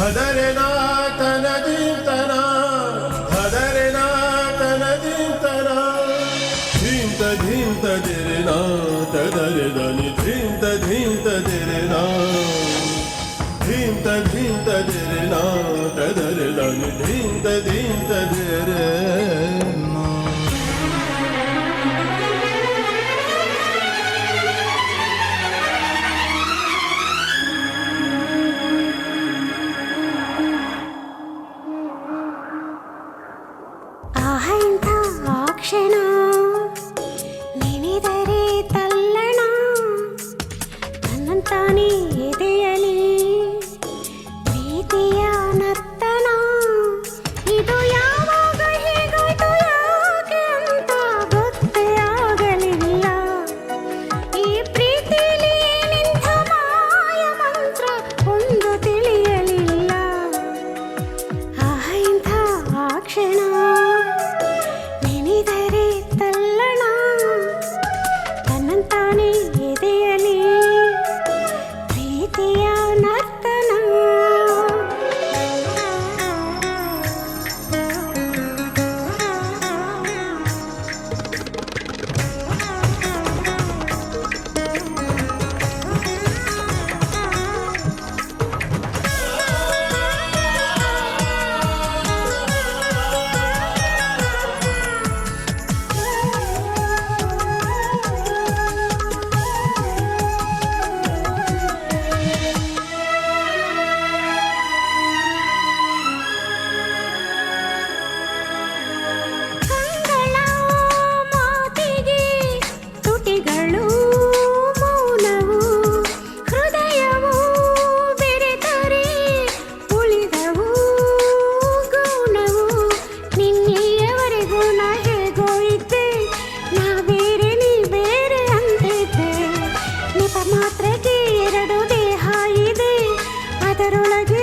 ಹದರೆನಾ ತನದಿಂತನ ಹದರೆನಾ ತನದಿಂತನ ಧೀಂತ ಧೀಂತ ದಿರೆನಾ ತದರೆ ದನಿ ಧೀಂತ ಧೀಂತ ದಿರೆನಾ ಧೀಂತ ಧೀಂತ ದಿರೆನಾ ತದರೆ ದನಿ ಧೀಂತ ಧೀಂತ ದಿರೆನಾ. ಆಹೆಂಥ ಆ ಕ್ಷಣ ನೆನೆದರೆ ತಲ್ಲಣ ತನ್ನಂತಾನೇ ಎದೆಯಲಿ ಪ್ರೀತಿಯ ನರ್ತನ. ಇದು ಯಾವಾಗ ಹೀಗಾಯ್ತು ಯಾಕೆ ಅಂತ ಗೊತ್ತೇ ಆಗಲಿಲ್ಲ. ಈ ಪ್ರೀತಿಲಿ ಏನಿಂಥ ಮಾಯ ಮಂತ್ರ ಒಂದು ತಿಳಿಯಲಿಲ್ಲ. ಆಹೆಂಥ ಆ ಕ್ಷಣ ನೆನೆದರೆ ತಲ್ಲಣ ತನ್ನಂತಾನೇ ಎದೆಯಲಿ ಪ್ರೀತಿಯ ನರ್ತನ. ಕಂಗಳ ಮಾತಿಗೆ ತುಟಿಗಳು ಮೌನವು ಹೃದಯವು ಬೆರೆತರೆ ಉಳಿದವು ಗೌನವು. ನಿನ್ನೆಯವರೆಗೂ ನಾ ಹೇಗೋ ಇದ್ದೆ, ನಾ ಬೇರೆ ನೀ ಬೇರೆ ಅಂತಿದ್ದೆ. ನೆಪ ಮಾತ್ರಕ್ಕೆ ಎರಡು ದೇಹ ಇದೆ, ಅದರೊಳಗೆ